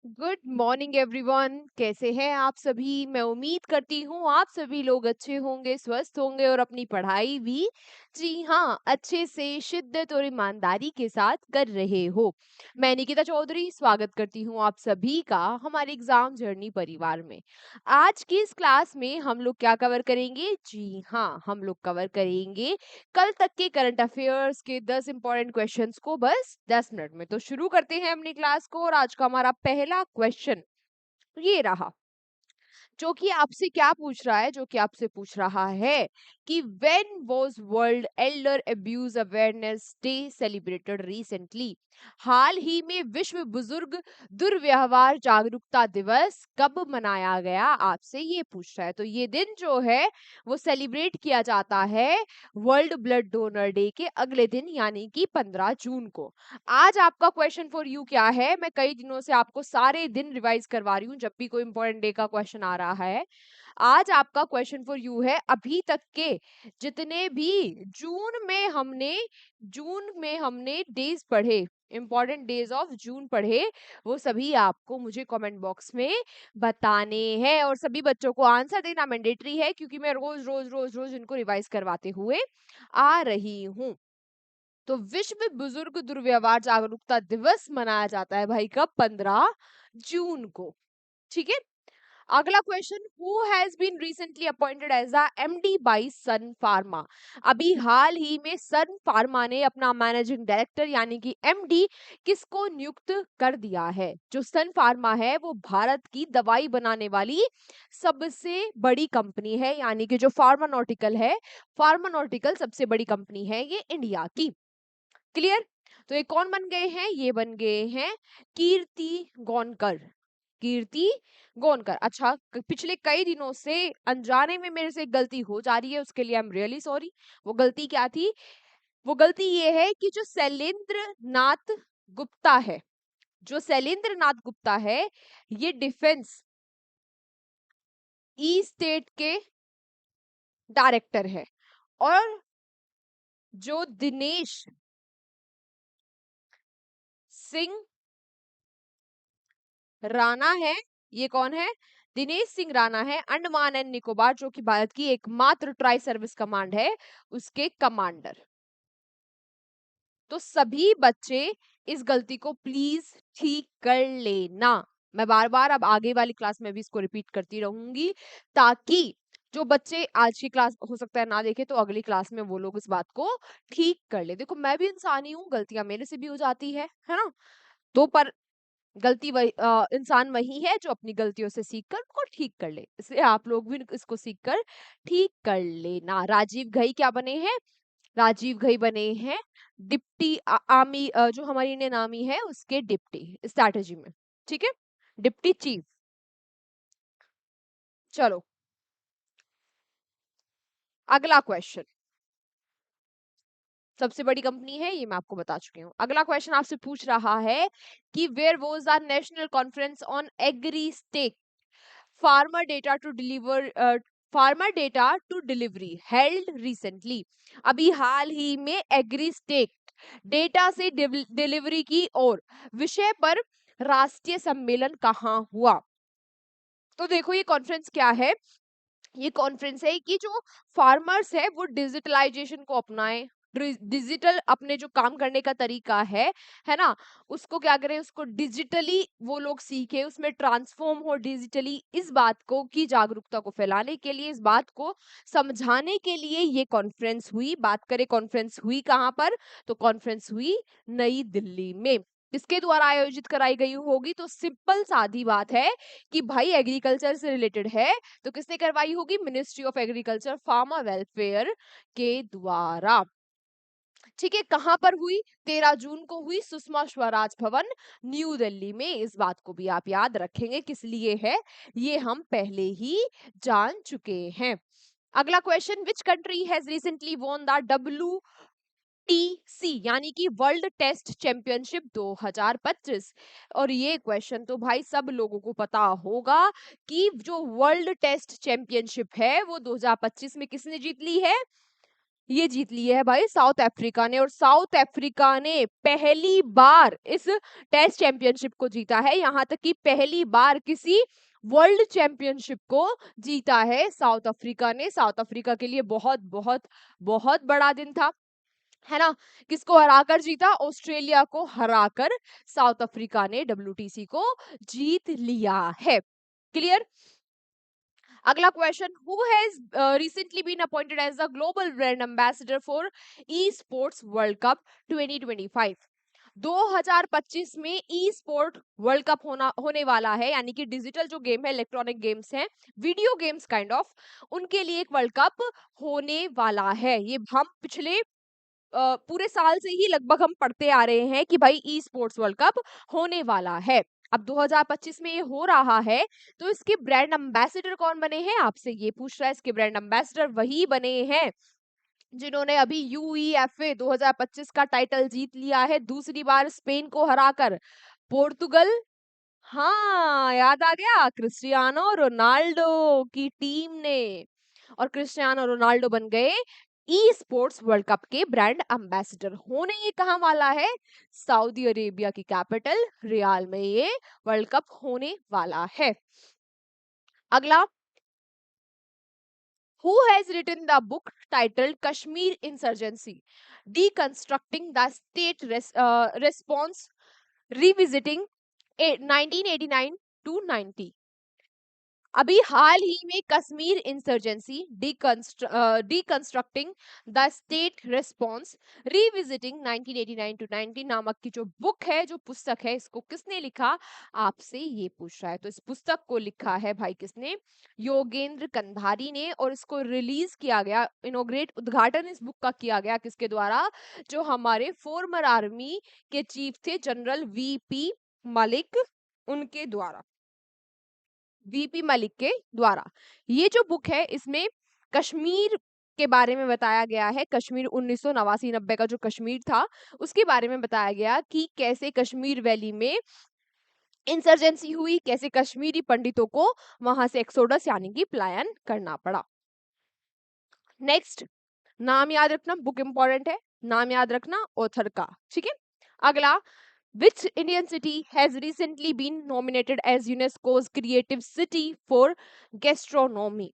Good morning everyone. कैसे हैं आप सभी? मैं उम्मीद करती हूँ आप सभी लोग अच्छे होंगे, स्वस्थ होंगे और अपनी पढ़ाई भी जी हाँ अच्छे से शिद्दत और ईमानदारी के साथ कर रहे हो। मैं निकिता चौधरी स्वागत करती हूँ आप सभी का हमारे एग्जाम जर्नी परिवार में। आज की इस क्लास में हम लोग क्या कवर करेंगे? जी हाँ, हम लोग कवर करेंगे कल तक के करंट अफेयर्स के 10 इंपॉर्टेंट क्वेश्चंस को बस 10 मिनट में। तो शुरू करते हैं अपनी क्लास को और आज का हमारा पहला क्वेश्चन ये रहा, जो कि आपसे पूछ रहा है कि when was world elder abuse awareness day celebrated recently? हाल ही में विश्व बुजुर्ग दुर्व्यवहार जागरूकता दिवस कब मनाया गया? आपसे ये पूछ रहा है। तो ये दिन जो है वो सेलिब्रेट किया जाता है वर्ल्ड ब्लड डोनर डे के अगले दिन यानी कि 15 जून को। आज आपका क्वेश्चन फॉर यू क्या है? मैं कई दिनों से आपको सारे दिन रिवाइज करवा रही हूँ जब भी कोई इंपॉर्टेंट डे का क्वेश्चन आ रहा है। आज आपका क्वेश्चन फॉर यू है अभी तक के जितने भी जून में हमने डेज पढ़े, इंपॉर्टेंट डेज ऑफ जून पढ़े, वो सभी आपको मुझे कमेंट बॉक्स में बताने हैं और सभी बच्चों को आंसर देना मैंडेटरी है क्योंकि मैं रोज रोज रोज रोज इनको रिवाइज करवाते हुए आ रही हूँ। तो विश्व बुजुर्ग दुर्व्यवहार जागरूकता दिवस मनाया जाता है भाई कब? 15 जून को। ठीक है। अगला question, who has been recently appointed as the MD by Sun Pharma? अभी हाल ही में सन फार्मा ने अपना मैनेजिंग डायरेक्टर यानी कि एमडी किसको नियुक्त कर दिया है? जो सन फार्मा है वो भारत की दवाई बनाने वाली सबसे बड़ी कंपनी है, यानी कि जो फार्मानोटिकल सबसे बड़ी कंपनी है ये इंडिया की। क्लियर? तो ये कौन बन गए हैं? ये बन गए हैं कीर्ति गोनकर। कीर्ति गोनकर। अच्छा, पिछले कई दिनों से अनजाने में मेरे से एक गलती हो जा रही है, उसके लिए आई एम रियली सॉरी। वो गलती क्या थी? वो गलती ये है कि जो शैलेंद्र नाथ गुप्ता है ये डिफेंस ई स्टेट के डायरेक्टर है। और जो दिनेश सिंह राणा है, ये कौन है? दिनेश सिंह राणा है अंडमान एंड निकोबार, जो कि भारत की एकमात्र ट्राई सर्विस कमांड है, उसके कमांडर। तो सभी बच्चे इस गलती को प्लीज ठीक कर लेना। मैं बार बार अब आगे वाली क्लास में भी इसको रिपीट करती रहूंगी ताकि जो बच्चे आज की क्लास हो सकता है ना देखे तो अगली क्लास में वो लोग इस बात को ठीक कर ले। देखो मैं भी इंसान ही हूँ, गलतियां मेरे से भी हो जाती है ना। तो पर इंसान वही है जो अपनी गलतियों से सीखकर उनको ठीक कर ले, इसलिए आप लोग भी इसको सीखकर ठीक कर लेना। राजीव घई क्या बने हैं? राजीव घई बने हैं डिप्टी आर्मी, जो हमारी इंडियन आर्मी है उसके डिप्टी स्ट्रैटेजी में। ठीक है, डिप्टी चीफ। चलो अगला क्वेश्चन, सबसे बड़ी कंपनी है ये मैं आपको बता चुकी हूँ। अगला क्वेश्चन आपसे पूछ रहा है कि where was the national conference on agri stack farmer data to deliver farmer data to delivery held recently? अभी हाल ही में एग्रीस्टेक डेटा से डिलीवरी की और विषय पर राष्ट्रीय सम्मेलन कहाँ हुआ? तो देखो ये कॉन्फ्रेंस क्या है? ये कॉन्फ्रेंस है कि जो फार्मर्स है वो डिजिटलाइजेशन को अपनाएं, डिजिटल अपने जो काम करने का तरीका है ना, उसको क्या करें, उसको डिजिटली वो लोग सीखे, उसमें ट्रांसफॉर्म हो डिजिटली। इस बात को की जागरूकता को फैलाने के लिए, इस बात को समझाने के लिए ये कॉन्फ्रेंस हुई। बात करें कॉन्फ्रेंस हुई कहाँ पर, तो कॉन्फ्रेंस हुई नई दिल्ली में। किसके द्वारा आयोजित कराई गई होगी? तो सिंपल सादी बात है कि भाई एग्रीकल्चर से रिलेटेड है तो किसने करवाई होगी? Ministry of agriculture farmer welfare के द्वारा। ठीक है, कहां पर हुई? 13 जून को हुई सुषमा स्वराज भवन न्यू दिल्ली में। इस बात को भी आप याद रखेंगे किस लिए है, ये हम पहले ही जान चुके हैं। अगला question, which country has recently won the WTC यानी कि वर्ल्ड टेस्ट चैंपियनशिप 2025? और ये क्वेश्चन तो भाई सब लोगों को पता होगा कि जो वर्ल्ड टेस्ट चैंपियनशिप है वो 2025 में किसने जीत ली है? ये जीत ली है भाई साउथ अफ्रीका ने, और साउथ अफ्रीका ने पहली बार इस टेस्ट चैंपियनशिप को जीता है। यहाँ तक कि पहली बार किसी वर्ल्ड चैंपियनशिप को जीता है साउथ अफ्रीका ने। साउथ अफ्रीका के लिए बहुत बहुत बहुत बड़ा दिन था, है ना। किसको हराकर जीता? ऑस्ट्रेलिया को हराकर साउथ अफ्रीका ने WTC को जीत लिया है। क्लियर? अगला question, who has recently been appointed as the global brand ambassador for esports world cup 2025? 2025 में ई स्पोर्ट वर्ल्ड कप होने वाला है, यानी कि डिजिटल जो गेम है, इलेक्ट्रॉनिक गेम्स हैं, वीडियो गेम्स काइंड ऑफ, उनके लिए एक वर्ल्ड कप होने वाला है। ये हम पिछले पूरे साल से ही लगभग हम पढ़ते आ रहे हैं कि भाई ई स्पोर्ट्स वर्ल्ड कप होने वाला है। अब 2025 में ये हो रहा है, तो इसके ब्रांड एम्बेसडर कौन बने हैं? आपसे ये पूछ रहा है। इसके ब्रांड एम्बेसडर वही बने हैं जिन्होंने अभी UEFA 2025 का टाइटल जीत लिया है, दूसरी बार स्पेन को हराकर। पोर्तुगल, हाँ याद आ गया, क्रिस्टियानो रोनाल्डो की टीम ने, और क्रिस्टियानो रोनाल्डो बन गए ई स्पोर्ट्स वर्ल्ड कप के ब्रांड एम्बेसडर। होने ये कहाँ वाला है? सऊदी अरेबिया की कैपिटल रियाल में ये वर्ल्ड कप होने वाला है। अगला, who has written the book titled Kashmir Insurgency, Deconstructing the State Response, Revisiting 1989 to 90? अभी हाल ही में Kashmir insurgency, deconstructing the state response, revisiting 1989 to 90 नामक की जो बुक है, जो पुस्तक है, इसको किसने लिखा? आपसे ये पूछ रहा है। तो इस पुस्तक को लिखा है भाई किसने? योगेंद्र कंधारी ने, और इसको रिलीज किया गया, इनोग्रेट, उद्घाटन इस बुक का किया गया किसके द्वारा? जो हमारे फॉर्मर आर्मी के चीफ थे, जनरल VP मलिक, उनके द्वारा, VP मलिक के द्वारा। ये जो बुक है, इसमें कश्मीर के बारे में बताया गया है। कश्मीर 1989-90 का जो कश्मीर था, उसके बारे में बताया गया कि कैसे कश्मीर वैली में इंसर्जेंसी हुई, कैसे कश्मीरी पंडितों को वहां से एक्सोडस यानी कि पलायन करना पड़ा। नेक्स्ट, नाम याद रखना, बुक इंपॉर्टेंट है, नाम याद रखना ऑथर का, ठीक है। अगला, which Indian city has recently been nominated as UNESCO's Creative City for Gastronomy?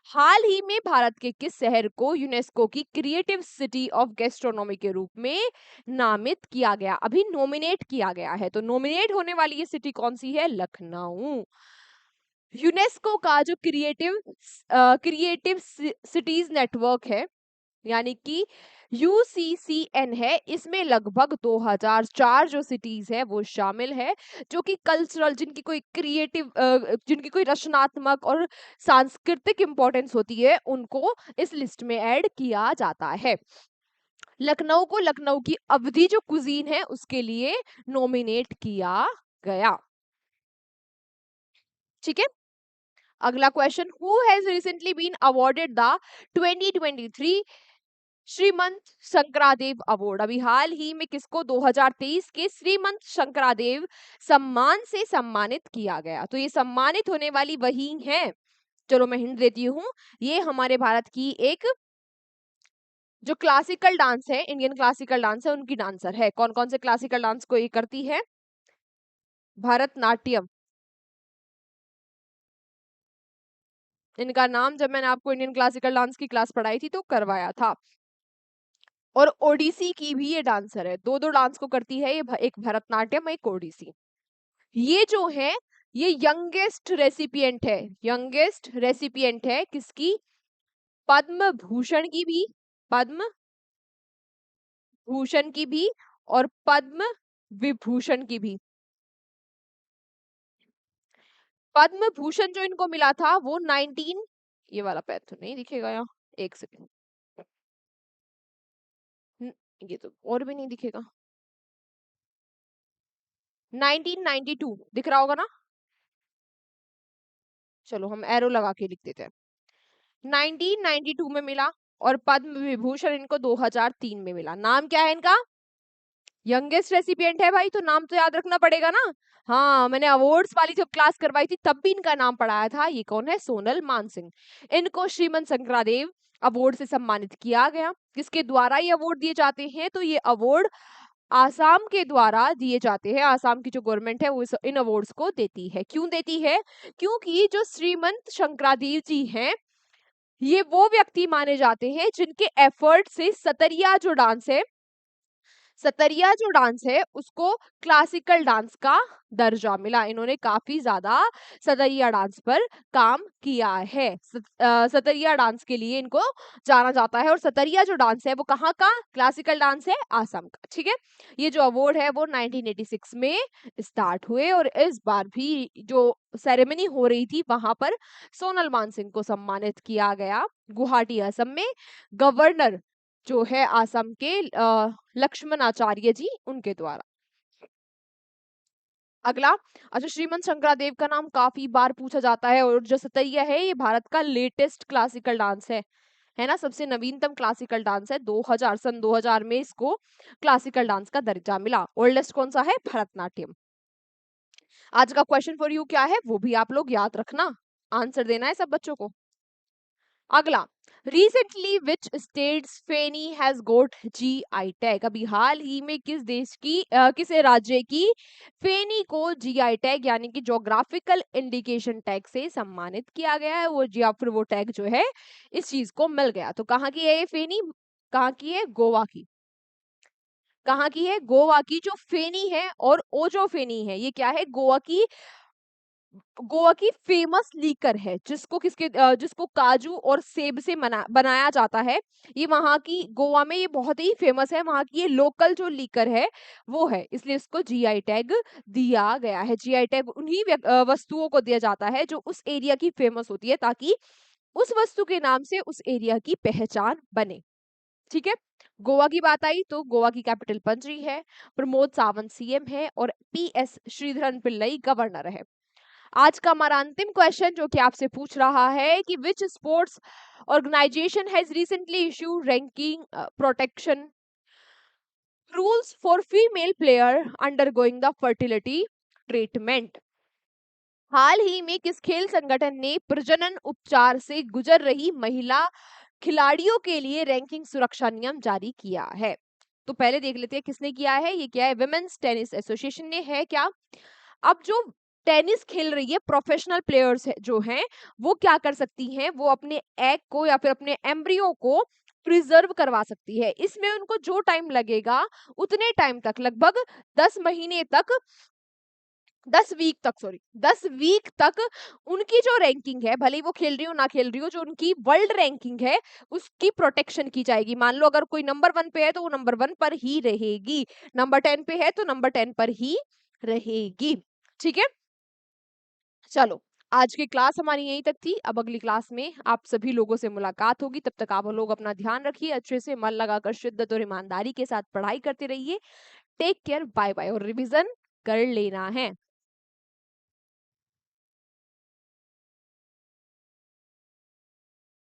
हाल ही में भारत के किस शहर को यूनेस्को की क्रिएटिव सिटी ऑफ गैस्ट्रोनॉमी के रूप में नामित किया गया? अभी नॉमिनेट किया गया है, तो नॉमिनेट होने वाली ये सिटी कौन सी है? लखनऊ। यूनेस्को का जो क्रिएटिव सिटीज नेटवर्क है, यानी कि UCCN है, इसमें लगभग 2004 जो सिटीज है वो शामिल है, जो कि कल्चरल, जिनकी कोई क्रिएटिव, जिनकी कोई रचनात्मक और सांस्कृतिक इंपॉर्टेंस होती है, उनको इस लिस्ट में ऐड किया जाता है। लखनऊ को लखनऊ की अवधी जो कुजीन है उसके लिए नॉमिनेट किया गया, ठीक है। अगला question, who has recently been awarded the 2023 Srimanta Sankaradeva award? अभी हाल ही में किसको 2023 के श्रीमंत शंकरादेव सम्मान से सम्मानित किया गया? तो ये सम्मानित होने वाली वही हैं, चलो मैं हिंट देती हूँ, ये हमारे भारत की एक जो क्लासिकल डांस है, इंडियन क्लासिकल डांस है, उनकी डांसर है। कौन कौन से क्लासिकल डांस को ये करती है? भरतनाट्यम। इनका नाम जब मैंने आपको इंडियन क्लासिकल डांस की क्लास पढ़ाई थी तो करवाया था। और ओडिसी की भी ये डांसर है, दो दो डांस को करती है ये, एक भरतनाट्यम, एक ओडिसी। ये जो है, ये यंगेस्ट रेसिपिएंट है, यंगेस्ट रेसिपिएंट है किसकी? पद्म भूषण की भी, पद्म भूषण की भी, और पद्म विभूषण की भी। पद्म भूषण जो इनको मिला था वो 19, ये वाला पैर तो नहीं दिखेगा यहाँ, एक सेकंड, ये तो और भी नहीं दिखेगा, 1992 दिख रहा होगा ना, चलो हम एरो लगा के लिख देते हैं। 1992 में मिला, और पद्म विभूषण इनको 2003 में मिला। नाम क्या है इनका? यंगेस्ट रेसिपिएंट है भाई, तो नाम तो याद रखना पड़ेगा ना। हाँ, मैंने अवार्ड्स वाली जब क्लास करवाई थी तब भी इनका नाम पढ़ाया था। ये कौन है? सोनल मानसिंह। इनको श्रीमंत शंकरादेव अवार्ड से सम्मानित किया गया। किसके द्वारा ये अवार्ड दिए जाते हैं? तो ये अवार्ड आसाम के द्वारा दिए जाते हैं। आसाम की जो गवर्नमेंट है वो इन अवार्ड्स को देती है। क्यों देती है? क्योंकि जो श्रीमंत शंकरादेव जी हैं, ये वो व्यक्ति माने जाते हैं जिनके एफर्ट से सतरिया जो डांस है, सतरिया जो डांस है उसको क्लासिकल डांस का दर्जा मिला। इन्होंने काफी ज्यादा सतरिया डांस पर काम किया है। सतरिया डांस के लिए इनको जाना जाता है। और सतरिया जो डांस है वो कहाँ का क्लासिकल डांस है? आसाम का। ठीक है, ये जो अवार्ड है वो 1986 में स्टार्ट हुए और इस बार भी जो सेरेमनी हो रही थी वहां पर सोनल मानसिंह को सम्मानित किया गया गुवाहाटी असम में। गवर्नर जो है आसाम के लक्ष्मण आचार्य जी उनके द्वारा। अगला, अच्छा, श्रीमंत शंकरादेव का नाम काफी बार पूछा जाता है और जो सतैया है ये भारत का लेटेस्ट क्लासिकल डांस है ना, सबसे नवीनतम क्लासिकल डांस है। 2000 सन 2000 में इसको क्लासिकल डांस का दर्जा मिला। ओल्डेस्ट कौन सा है? भरतनाट्यम। आज का क्वेश्चन फॉर यू क्या है वो भी आप लोग याद रखना, आंसर देना है सब बच्चों को। अगला, recently which states feni has got GI tag? अभी हाल ही में किस देश की किस राज्य की फेनी को जीआई टैग यानी कि जोग्राफिकल इंडिकेशन टैग से सम्मानित किया गया है? वो या फिर वो टैग जो है इस चीज को मिल गया। तो कहाँ की है ये फेनी? कहाँ की है? गोवा की। कहाँ की है? गोवा की। जो फेनी है और ओजो फेनी है ये क्या है? गोवा की फेमस लीकर है जिसको जिसको काजू और सेब से बनाया जाता है। ये वहां की गोवा में ये बहुत ही फेमस है। वहां की ये लोकल जो लीकर है वो है, इसलिए इसको जीआई टैग दिया गया है। जीआई टैग उन्हीं वस्तुओं को दिया जाता है जो उस एरिया की फेमस होती है, ताकि उस वस्तु के नाम से उस एरिया की पहचान बने। ठीक है, गोवा की बात आई तो गोवा की कैपिटल पणजी है। प्रमोद सावंत सीएम है और पीएस श्रीधरन पिल्लई गवर्नर है। आज का हमारा अंतिम क्वेश्चन जो कि आपसे पूछ रहा है कि which sports organisation has recently issued ranking protection rules for female player undergoing the fertility treatment? हाल ही में किस खेल संगठन ने प्रजनन उपचार से गुजर रही महिला खिलाड़ियों के लिए रैंकिंग सुरक्षा नियम जारी किया है? तो पहले देख लेते हैं किसने किया है। ये क्या है? विमेन्स टेनिस एसोसिएशन ने है क्या? अब जो टेनिस खेल रही है प्रोफेशनल प्लेयर्स है, जो हैं वो क्या कर सकती हैं? वो अपने एग को या फिर अपने एम्ब्रियो को प्रिजर्व करवा सकती है। इसमें उनको जो टाइम लगेगा उतने टाइम तक, लगभग 10 महीने तक, 10 वीक तक, सॉरी 10 वीक तक उनकी जो रैंकिंग है, भले ही वो खेल रही हो ना खेल रही हो, जो उनकी वर्ल्ड रैंकिंग है उसकी प्रोटेक्शन की जाएगी। मान लो अगर कोई नंबर 1 पे है तो वो नंबर 1 पर ही रहेगी, नंबर 10 पे है तो नंबर 10 पर ही रहेगी। ठीक है, चलो, आज की क्लास हमारी यहीं तक थी। अब अगली क्लास में आप सभी लोगों से मुलाकात होगी। तब तक आप लोग अपना ध्यान रखिए, अच्छे से मन लगाकर शिद्दत और ईमानदारी के साथ पढ़ाई करते रहिए। Take care, bye bye. और रिवीजन कर लेना है।